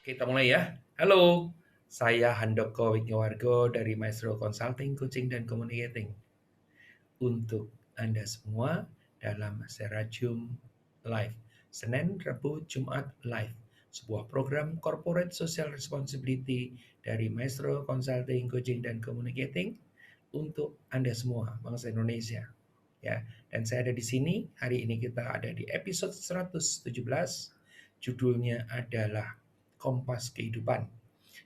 Kita mulai ya. Halo, saya Handoko Wignawargo dari Maestro Consulting, Coaching, dan Communicating. Untuk Anda semua dalam Serajum Live, Senin, Rabu, Jumat Live. Sebuah program Corporate Social Responsibility dari Maestro Consulting, Coaching, dan Communicating untuk Anda semua, bangsa Indonesia. Ya, dan saya ada di sini. Hari ini kita ada di episode 117. Judulnya adalah Kompas Kehidupan.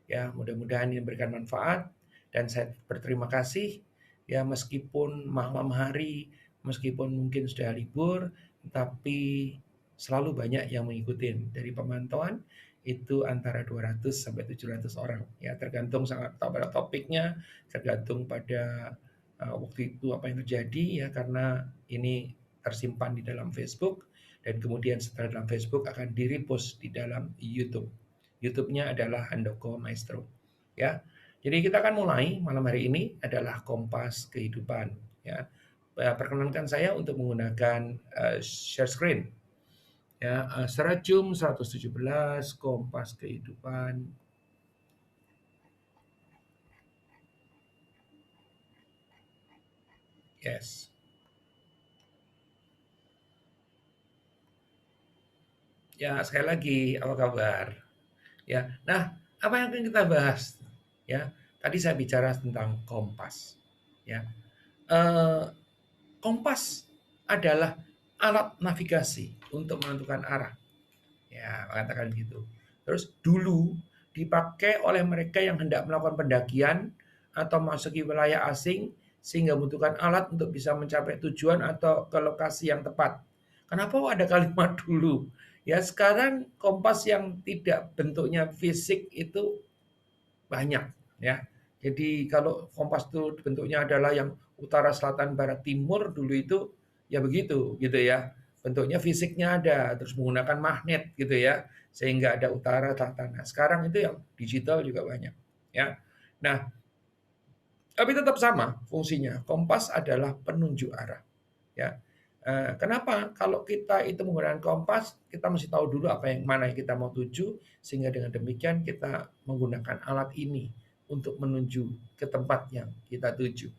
Ya, mudah-mudahan ini memberikan manfaat dan saya berterima kasih ya meskipun malam hari, meskipun mungkin sudah libur, tapi selalu banyak yang mengikuti. Dari pemantauan itu antara 200 sampai 700 orang. Ya, tergantung sangat pada topiknya, tergantung pada waktu itu apa yang terjadi ya karena ini tersimpan di dalam Facebook dan kemudian setelah dalam Facebook akan di-repost di dalam YouTube. YouTube-nya adalah Handoko Maestro. Ya. Jadi kita akan mulai malam hari ini adalah Kompas Kehidupan. Ya. Perkenankan saya untuk menggunakan share screen. Ya, Serajum 117 Kompas Kehidupan. Yes. Ya, sekali lagi apa kabar? Ya. Nah, apa yang akan kita bahas? Ya, tadi saya bicara tentang kompas. Ya, eh, kompas adalah alat navigasi untuk menentukan arah. Ya, mengatakan gitu. Terus dulu dipakai oleh mereka yang hendak melakukan pendakian atau masuki wilayah asing sehingga membutuhkan alat untuk bisa mencapai tujuan atau ke lokasi yang tepat. Kenapa ada kalimat dulu? Ya, sekarang kompas yang tidak bentuknya fisik itu banyak ya. Jadi kalau kompas itu bentuknya adalah yang utara, selatan, barat, timur dulu itu ya begitu gitu ya. Bentuknya fisiknya ada, terus menggunakan magnet gitu ya, sehingga ada utara, selatan. Nah, sekarang itu yang digital juga banyak ya. Nah, tapi tetap sama fungsinya. Kompas adalah penunjuk arah ya. Kenapa? Kalau kita itu menggunakan kompas, kita mesti tahu dulu apa yang mana yang kita mau tuju, sehingga dengan demikian kita menggunakan alat ini untuk menuju ke tempat yang kita tuju.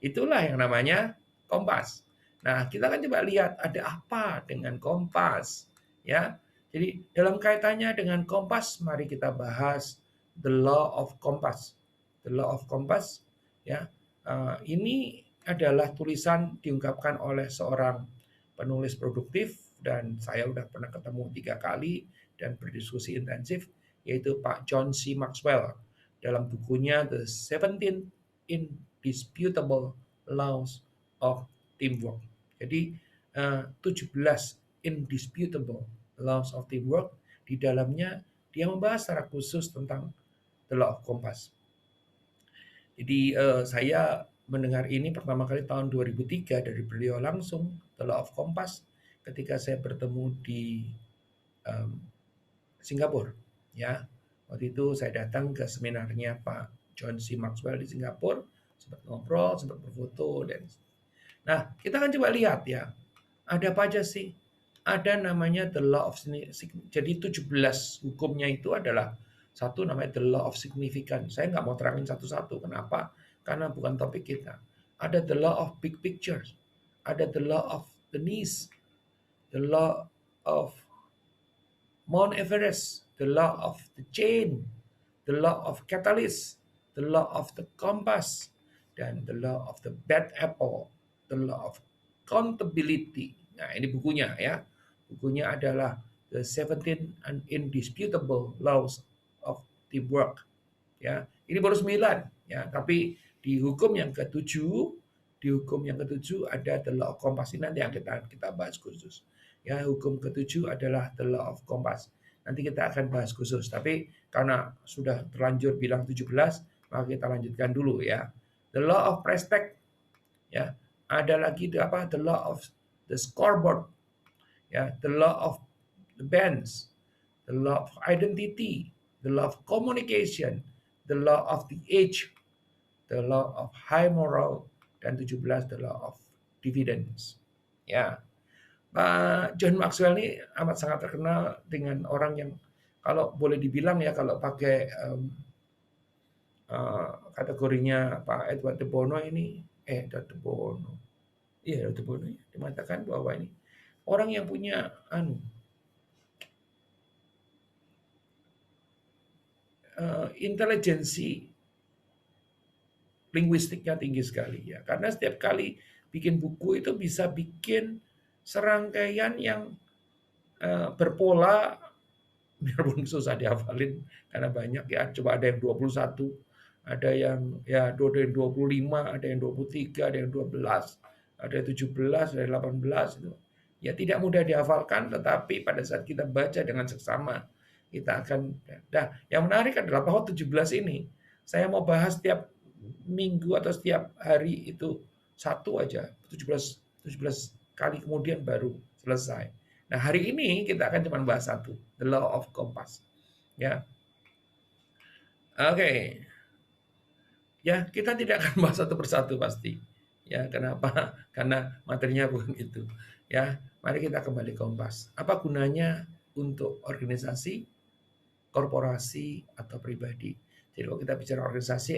Itulah yang namanya kompas. Nah, kita kan coba lihat ada apa dengan kompas, ya. Jadi dalam kaitannya dengan kompas, mari kita bahas the law of compass. The law of compass, ya. Ini adalah tulisan diungkapkan oleh seorang penulis produktif dan saya udah pernah ketemu 3 kali dan berdiskusi intensif, yaitu Pak John C. Maxwell dalam bukunya The 17 Indisputable Laws of Teamwork. Jadi 17 Indisputable Laws of Teamwork, di dalamnya dia membahas secara khusus tentang the law of compass. Jadi saya mendengar ini pertama kali tahun 2003 dari beliau langsung, The Law of Compass, ketika saya bertemu di um, Singapura. Ya, waktu itu saya datang ke seminarnya Pak John C. Maxwell di Singapura, sempat ngobrol, sempat berfoto dan. Nah, kita kan coba lihat ya, ada apa aja sih? Ada namanya the law of jadi 17 hukumnya itu adalah satu namanya the law of significance. Saya nggak mau terangin satu-satu. Kenapa? Karena bukan topik kita. Ada the law of big pictures. Ada the law of the knees. The law of Mount Everest. The law of the chain. The law of catalyst. The law of the compass. Dan the law of the bad apple. The law of accountability. Nah, ini bukunya ya. Bukunya adalah The 17 and Indisputable Laws of Teamwork. Ya, ini baru 9 ya, tapi di hukum yang ketujuh, ada the law of compass. Ini nanti yang kita bahas khusus. Ya, hukum ketujuh adalah the law of compass. Nanti kita akan bahas khusus, tapi karena sudah terlanjur bilang 17, maka kita lanjutkan dulu ya. The law of respect, ya. Ada lagi apa? The law of the scoreboard, ya. The law of the bands, the law of identity, the law of communication, the law of the age, the law of high moral, dan 17 the law of dividends. Ya, Pak John Maxwell ini amat sangat terkenal dengan orang yang kalau boleh dibilang ya kalau pakai kategorinya Pak Edward de Bono ini, Edward de Bono, iya Edward de Bono ya, dimatakan bahwa ini orang yang punya intelijensi linguistiknya tinggi sekali ya, karena setiap kali bikin buku itu bisa bikin serangkaian yang berpola, biarpun susah dihafalin karena banyak ya, coba ada yang 21, ada yang ya ada yang 25, ada yang 23, ada yang 12, ada yang 17, ada yang 18 itu. Ya tidak mudah dihafalkan, tetapi pada saat kita baca dengan seksama, kita akan. Nah, yang menarik adalah bahwa 17 ini saya mau bahas setiap minggu atau setiap hari itu satu aja, 17 kali kemudian baru selesai. Nah, hari ini kita akan cuma bahas satu, the law of compass. Ya. Oke. Ya, kita tidak akan bahas satu persatu pasti. Ya, kenapa? Karena materinya bukan itu. Ya, mari kita kembali kompas. Apa gunanya untuk organisasi, korporasi, atau pribadi? Jadi kalau kita bicara organisasi,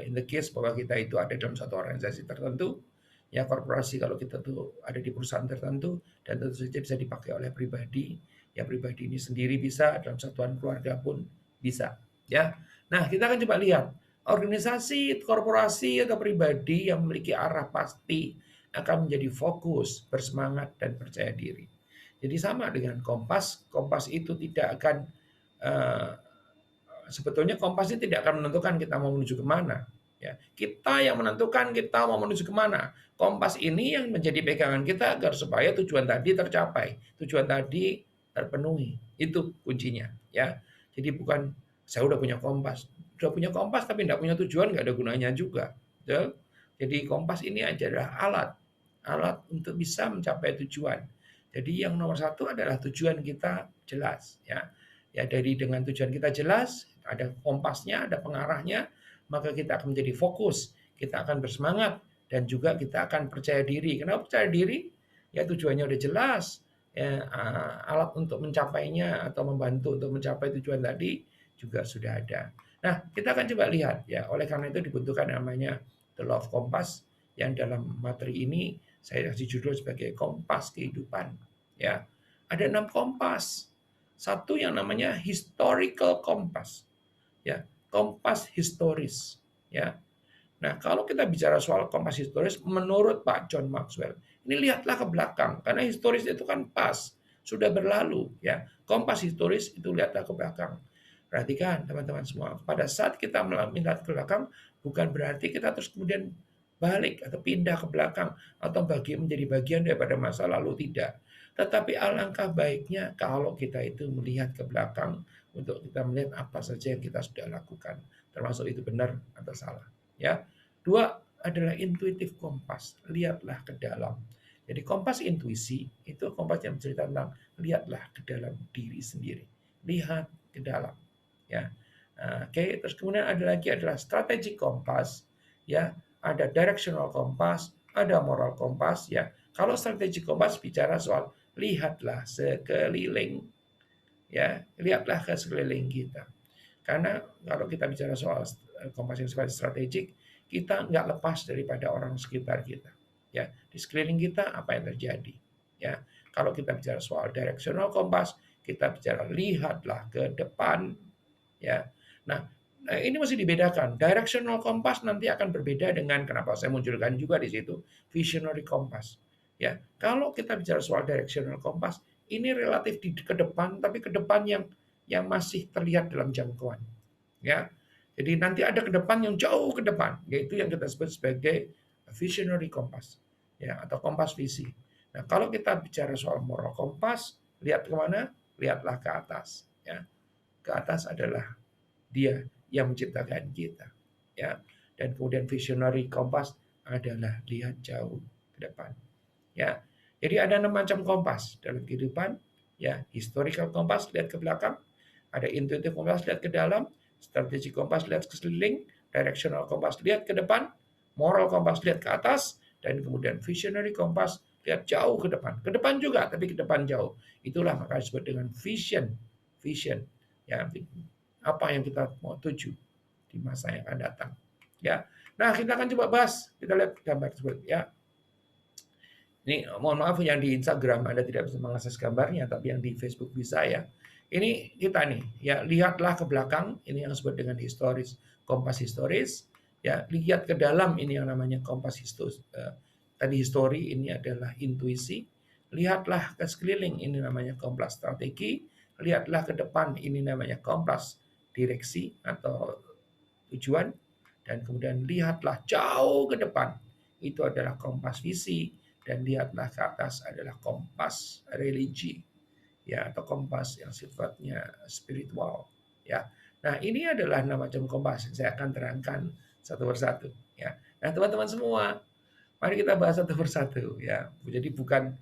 in the case bahwa kita itu ada dalam satu organisasi tertentu, ya korporasi kalau kita tuh ada di perusahaan tertentu, dan tentu saja bisa dipakai oleh pribadi, ya pribadi ini sendiri bisa, dalam satuan keluarga pun bisa. Ya, nah kita akan coba lihat organisasi, korporasi atau pribadi yang memiliki arah pasti akan menjadi fokus, bersemangat dan percaya diri. Jadi sama dengan kompas, kompas itu tidak akan sebetulnya kompas ini tidak akan menentukan kita mau menuju kemana. Ya, kita yang menentukan kita mau menuju kemana. Kompas ini yang menjadi pegangan kita agar supaya tujuan tadi tercapai, tujuan tadi terpenuhi. Itu kuncinya. Ya, jadi bukan saya udah punya kompas tapi tidak punya tujuan nggak ada gunanya juga. Ya? Jadi kompas ini adalah alat untuk bisa mencapai tujuan. Jadi yang nomor satu adalah tujuan kita jelas. Ya dari dengan tujuan kita jelas, ada kompasnya, ada pengarahnya, maka kita akan menjadi fokus, kita akan bersemangat, dan juga kita akan percaya diri. Kenapa percaya diri? Ya tujuannya udah jelas, ya, alat untuk mencapainya atau membantu untuk mencapai tujuan tadi juga sudah ada. Nah, kita akan coba lihat ya. Oleh karena itu dibentukkan namanya The Law of Compass yang dalam materi ini saya kasih judul sebagai kompas kehidupan. Ya, ada 6 kompas. Satu yang namanya historical compass, ya, kompas historis, ya. Nah, kalau kita bicara soal kompas historis, menurut Pak John Maxwell, ini lihatlah ke belakang, karena historis itu kan pas, sudah berlalu, ya. Kompas historis itu lihatlah ke belakang. Perhatikan teman-teman semua, pada saat kita melihat ke belakang, bukan berarti kita terus kemudian balik atau pindah ke belakang atau menjadi bagian daripada masa lalu, tidak. Tetapi alangkah baiknya kalau kita itu melihat ke belakang untuk kita melihat apa saja yang kita sudah lakukan, termasuk itu benar atau salah. Ya, dua adalah intuitif kompas, lihatlah ke dalam. Jadi kompas intuisi itu kompas yang bercerita tentang lihatlah ke dalam diri sendiri, lihat ke dalam. Ya, oke. Terus kemudian ada lagi adalah strategic kompas, ya, ada directional kompas, ada moral kompas, ya. Kalau strategic kompas bicara soal lihatlah sekeliling, ya, lihatlah ke sekeliling kita. Karena kalau kita bicara soal kompas yang strategik, kita nggak lepas daripada orang sekitar kita. Ya, di sekeliling kita apa yang terjadi. Ya, kalau kita bicara soal directional kompas, kita bicara lihatlah ke depan. Ya, nah ini mesti dibedakan. Directional kompas nanti akan berbeda dengan kenapa saya munculkan juga di situ visionary kompas. Ya, kalau kita bicara soal directional kompas, ini relatif ke depan, tapi ke depan yang masih terlihat dalam jangkauan. Ya, jadi nanti ada ke depan yang jauh ke depan, yaitu yang kita sebut sebagai visionary kompas, ya, atau kompas visi. Nah, kalau kita bicara soal moral kompas, lihat kemana? Lihatlah ke atas. Ya, ke atas adalah Dia yang menciptakan kita. Ya, dan kemudian visionary kompas adalah lihat jauh ke depan. Ya, jadi ada 6 macam kompas dalam kehidupan. Ya, historical kompas lihat ke belakang, ada intuitive kompas lihat ke dalam, strategic kompas lihat ke sekeliling, directional kompas lihat ke depan, moral kompas lihat ke atas, dan kemudian visionary kompas lihat jauh ke depan. Ke depan juga, tapi ke depan jauh. Itulah maka disebut dengan vision. vision, ya, apa yang kita mau tuju di masa yang akan datang. Ya, nah kita akan coba bahas, kita lihat gambar tersebut. Ya, ini mohon maaf yang di Instagram Anda tidak bisa mengakses gambarnya, tapi yang di Facebook bisa ya. Ini kita nih, ya lihatlah ke belakang, ini yang disebut dengan historis, kompas historis. Ya, lihat ke dalam, ini yang namanya kompas historis. Tadi histori, ini adalah intuisi. Lihatlah ke sekeliling, ini namanya kompas strategi. Lihatlah ke depan, ini namanya kompas direksi atau tujuan. Dan kemudian lihatlah jauh ke depan, itu adalah kompas visi, dan lihatlah ke atas adalah kompas religi, ya, atau kompas yang sifatnya spiritual, ya. Nah, ini adalah 6 macam kompas. Saya akan terangkan satu persatu, ya. Nah, teman-teman semua, mari kita bahas satu persatu, ya. Jadi bukan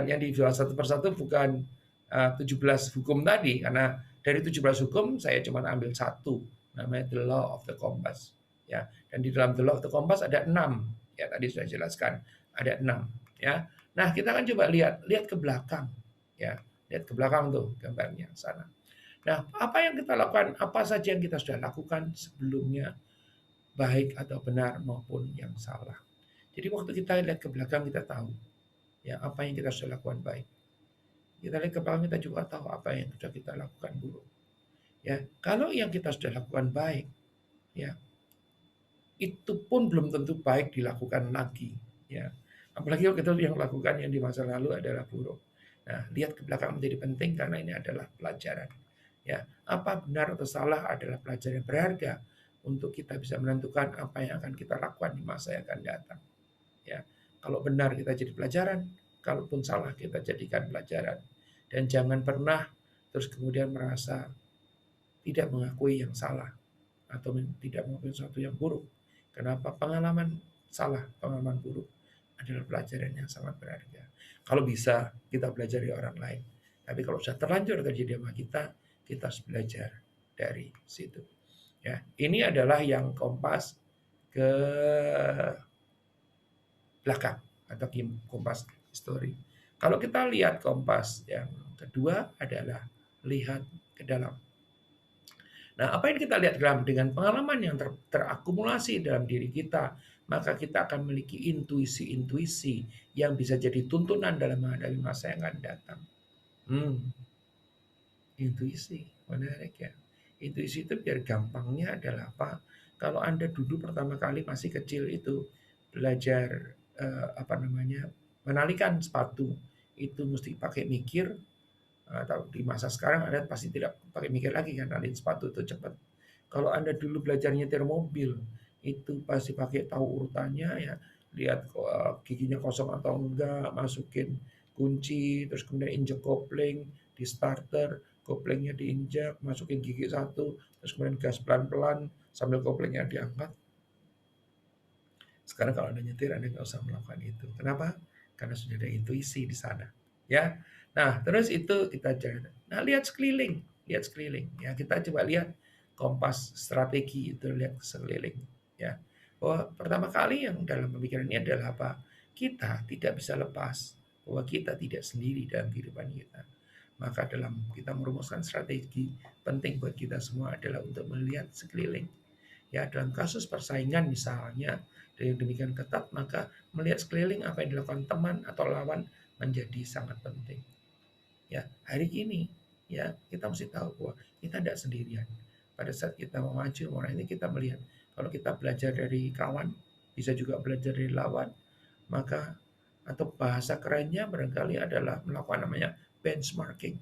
yang dibahas satu persatu, bukan 17 hukum tadi, karena dari 17 hukum saya cuma ambil satu, namanya the law of the compass, ya. Dan di dalam the law of the compass ada 6, ya, tadi sudah jelaskan ada 6, ya. Nah, kita akan coba lihat ke belakang, ya. Lihat ke belakang tuh gambarnya sana. Nah, apa yang kita lakukan, apa saja yang kita sudah lakukan sebelumnya, baik atau benar maupun yang salah. Jadi waktu kita lihat ke belakang, kita tahu ya apa yang kita sudah lakukan baik. Kita lihat ke belakang, kita juga tahu apa yang sudah kita lakukan buruk. Ya, kalau yang kita sudah lakukan baik, ya itu pun belum tentu baik dilakukan lagi, ya. Apalagi kalau kita yang lakukan yang di masa lalu adalah buruk. Nah, lihat ke belakang menjadi penting karena ini adalah pelajaran. Ya, apa benar atau salah adalah pelajaran yang berharga untuk kita bisa menentukan apa yang akan kita lakukan di masa yang akan datang. Ya, kalau benar kita jadi pelajaran, kalaupun salah kita jadikan pelajaran. Dan jangan pernah terus kemudian merasa tidak mengakui yang salah atau tidak mengakui sesuatu yang buruk. Kenapa? Pengalaman salah, pengalaman buruk adalah pelajaran yang sangat berharga. Kalau bisa kita belajar dari orang lain. Tapi kalau sudah terlanjur terjadi sama kita harus belajar dari situ. Ya, ini adalah yang kompas ke belakang atau kompas histori. Kalau kita lihat kompas yang kedua adalah lihat ke dalam. Nah, apa yang kita lihat dalam dengan pengalaman yang terakumulasi dalam diri kita, maka kita akan memiliki intuisi-intuisi yang bisa jadi tuntunan dalam menghadapi masa yang akan datang. Intuisi, menarik ya. Intuisi itu biar gampangnya adalah apa? Kalau Anda dulu pertama kali masih kecil itu belajar menalikan sepatu itu mesti pakai mikir, atau di masa sekarang Anda pasti tidak pakai mikir lagi kan, nalin sepatu itu cepat. Kalau Anda dulu belajar nyetir mobil itu pasti pakai tahu urutannya ya, lihat giginya kosong atau enggak, masukin kunci, terus kemudian injek kopling di starter, koplingnya diinjak, masukin gigi satu, terus kemudian gas pelan-pelan sambil koplingnya diangkat. Sekarang kalau Anda nyetir, Anda nggak usah melakukan itu. Kenapa? Karena sudah ada intuisi di sana. Ya. Nah, terus itu kita jalan. Nah, lihat sekeliling. Lihat sekeliling. Ya, kita coba lihat kompas strategi itu, lihat sekeliling. Ya. Bahwa pertama kali yang dalam pemikiran ini adalah apa? Kita tidak bisa lepas bahwa kita tidak sendiri dalam kehidupan kita. Maka dalam kita merumuskan strategi, penting buat kita semua adalah untuk melihat sekeliling. Ya, dalam kasus persaingan misalnya, dengan demikian ketat, maka melihat sekeliling apa yang dilakukan teman atau lawan menjadi sangat penting. Ya, hari ini ya kita mesti tahu bahwa kita tidak sendirian. Pada saat kita mau maju, ini kita melihat kalau kita belajar dari kawan, bisa juga belajar dari lawan, maka atau bahasa kerennya barangkali adalah melakukan namanya benchmarking.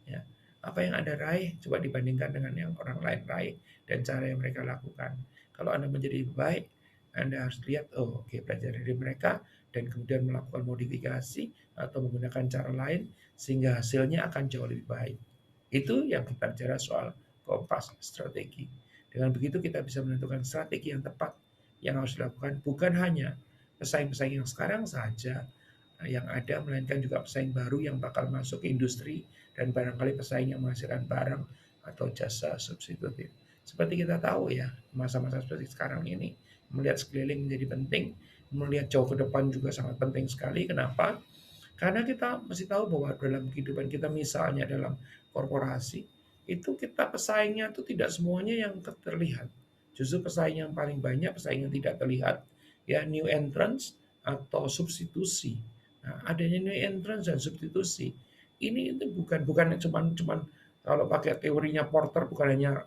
Ya, apa yang Anda raih coba dibandingkan dengan yang orang lain raih dan cara yang mereka lakukan. Kalau Anda menjadi lebih baik, Anda harus lihat, oh oke, belajar dari mereka dan kemudian melakukan modifikasi atau menggunakan cara lain sehingga hasilnya akan jauh lebih baik. Itu yang kita bicara soal kompas strategi. Dengan begitu kita bisa menentukan strategi yang tepat yang harus dilakukan, bukan hanya pesaing-pesaing yang sekarang saja yang ada, melainkan juga pesaing baru yang bakal masuk ke industri dan barangkali pesaing yang menghasilkan barang atau jasa substitutif. Seperti kita tahu ya, masa-masa seperti sekarang ini, melihat sekeliling menjadi penting, melihat jauh ke depan juga sangat penting sekali. Kenapa? Karena kita mesti tahu bahwa dalam kehidupan kita, misalnya dalam korporasi, itu kita pesaingnya itu tidak semuanya yang terlihat. Justru pesaing yang paling banyak pesaing yang tidak terlihat, ya new entrance atau substitusi. Nah, adanya new entrance dan substitusi ini itu bukan cuman kalau pakai teorinya Porter bukan hanya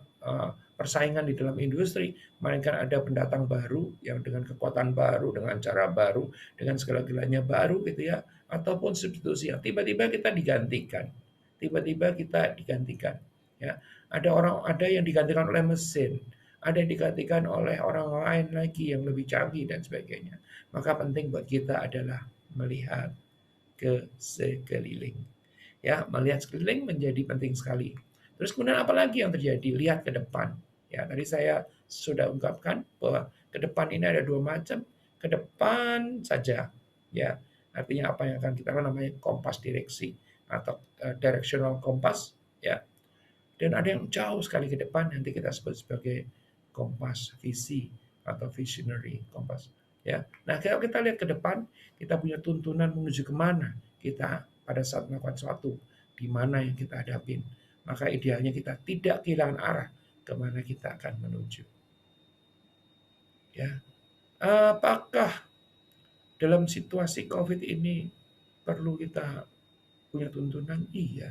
persaingan di dalam industri, melainkan ada pendatang baru yang dengan kekuatan baru, dengan cara baru, dengan segala-galanya baru gitu ya, ataupun substitusi yang tiba-tiba kita digantikan. Tiba-tiba kita digantikan, ya. Ada yang digantikan oleh mesin, ada yang digantikan oleh orang lain lagi yang lebih canggih dan sebagainya. Maka penting buat kita adalah melihat ke sekeliling. Ya, melihat sekeliling menjadi penting sekali. Terus kemudian apa lagi yang terjadi? Lihat ke depan. Ya, tadi saya sudah ungkapkan bahwa ke depan ini ada dua macam. Ke depan saja. Ya, artinya apa yang akan kita lakukan namanya kompas direksi atau directional kompas. Ya, dan ada yang jauh sekali ke depan nanti kita sebut sebagai kompas visi atau visionary kompas. Ya, nah kalau kita lihat ke depan, kita punya tuntunan menuju kemana kita pada saat melakukan sesuatu, di mana yang kita hadapin. Maka idealnya kita tidak kehilangan arah kemana kita akan menuju. Ya, apakah dalam situasi COVID ini perlu kita punya tuntunan? Iya.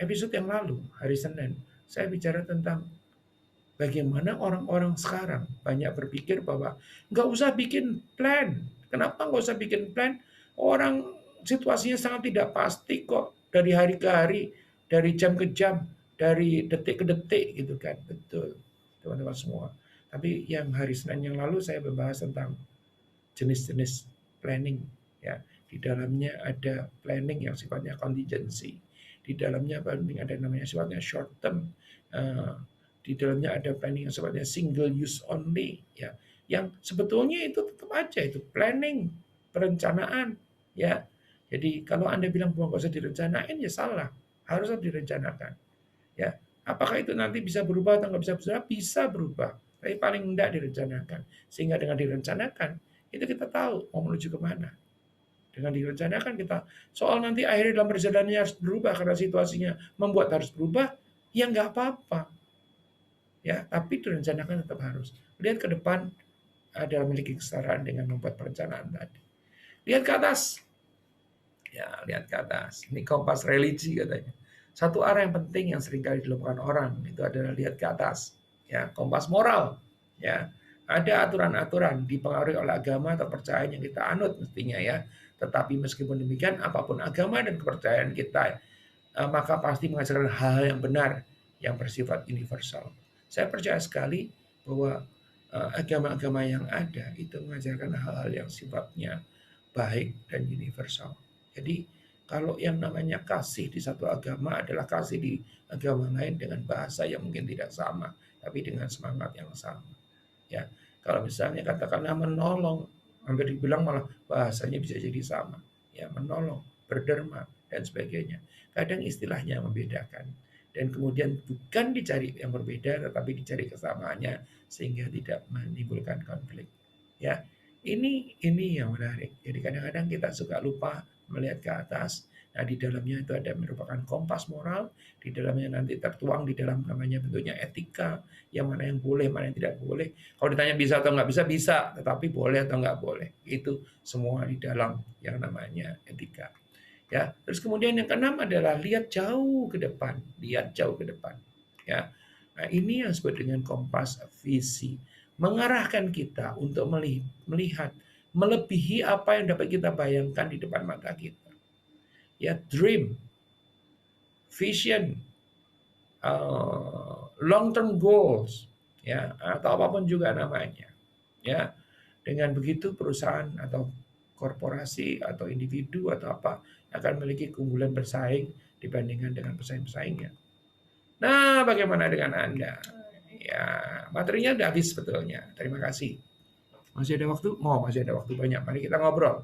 Episode yang lalu hari Senin saya bicara tentang bagaimana orang-orang sekarang banyak berpikir bahwa nggak usah bikin plan. Kenapa nggak usah bikin plan? Orang situasinya sangat tidak pasti kok dari hari ke hari, dari jam ke jam, dari detik ke detik gitu kan. Betul, teman-teman semua. Tapi yang hari Senin yang lalu saya membahas tentang jenis-jenis planning ya. Di dalamnya ada planning yang sifatnya contingency. Di dalamnya planning ada namanya sifatnya short term. Di dalamnya ada planning yang sifatnya single use only ya. Yang sebetulnya itu tetap aja itu planning, perencanaan ya. Jadi kalau Anda bilang bahwa nggak usah direncanain ya salah. Harus direncanakan ya. Apakah itu nanti bisa berubah atau nggak bisa berubah? Bisa berubah, tapi paling tidak direncanakan. Sehingga dengan direncanakan, itu kita tahu mau menuju kemana. Dengan direncanakan kita, soal nanti akhirnya dalam perjalanannya harus berubah karena situasinya membuat harus berubah, ya nggak apa-apa. Ya, tapi direncanakan tetap harus. Lihat ke depan adalah memiliki kesetaraan dengan membuat perencanaan tadi. Lihat ke atas. Ya, lihat ke atas. Ini kompas religi katanya. Satu arah yang penting yang seringkali dilupakan orang itu adalah lihat ke atas. Ya, kompas moral. Ya, ada aturan-aturan dipengaruhi oleh agama atau kepercayaan yang kita anut mestinya ya. Tetapi meskipun demikian, apapun agama dan kepercayaan kita, maka pasti mengajarkan hal yang benar yang bersifat universal. Saya percaya sekali bahwa agama-agama yang ada itu mengajarkan hal-hal yang sifatnya baik dan universal. Jadi kalau yang namanya kasih di satu agama adalah kasih di agama lain dengan bahasa yang mungkin tidak sama, tapi dengan semangat yang sama. Ya, kalau misalnya katakanlah menolong, hampir dibilang malah bahasanya bisa jadi sama. Ya, menolong, berderma dan sebagainya. Kadang istilahnya membedakan dan kemudian bukan dicari yang berbeda tetapi dicari kesamaannya sehingga tidak menimbulkan konflik. Ya, ini yang menarik. Jadi kadang-kadang kita suka lupa melihat ke atas. Nah, di dalamnya itu ada merupakan kompas moral, di dalamnya nanti tertuang di dalam namanya bentuknya etika, yang mana yang boleh, mana yang tidak boleh. Kalau ditanya bisa atau nggak bisa, bisa, tetapi boleh atau nggak boleh. Itu semua di dalam yang namanya etika. Ya, terus kemudian yang keenam adalah lihat jauh ke depan, lihat jauh ke depan. Ya, nah ini yang disebut dengan kompas visi, mengarahkan kita untuk melihat melebihi apa yang dapat kita bayangkan di depan mata kita. Ya, dream, vision, long term goals, ya atau apapun juga namanya. Ya, dengan begitu perusahaan atau korporasi atau individu atau apa akan memiliki keunggulan bersaing dibandingkan dengan pesaing-pesaingnya. Nah, bagaimana dengan Anda? Ya, materinya udah habis sebetulnya. Terima kasih. Masih ada waktu? Masih ada waktu banyak. Mari kita ngobrol.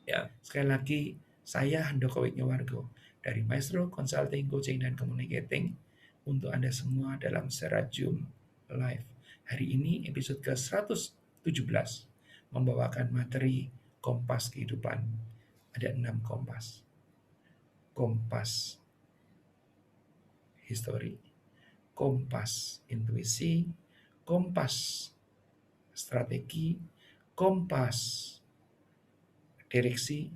Ya, sekali lagi saya Handoko Widnyawargo dari Maestro Consulting, Coaching, dan Communicating untuk Anda semua dalam Serajum Live. Hari ini episode ke-117 membawakan materi kompas kehidupan. Ada 6 kompas. Kompas history, Kompas intuisi, Kompas strategi, Kompas direksi,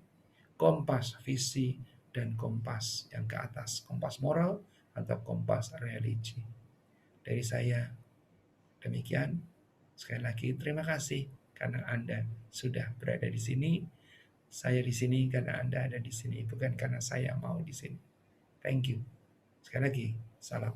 Kompas visi, dan Kompas yang ke atas, Kompas moral atau Kompas religi. Dari saya demikian. Sekali lagi terima kasih karena Anda sudah berada di sini. Saya di sini karena Anda ada di sini, bukan karena saya mau di sini. Thank you. Sekali lagi, salam.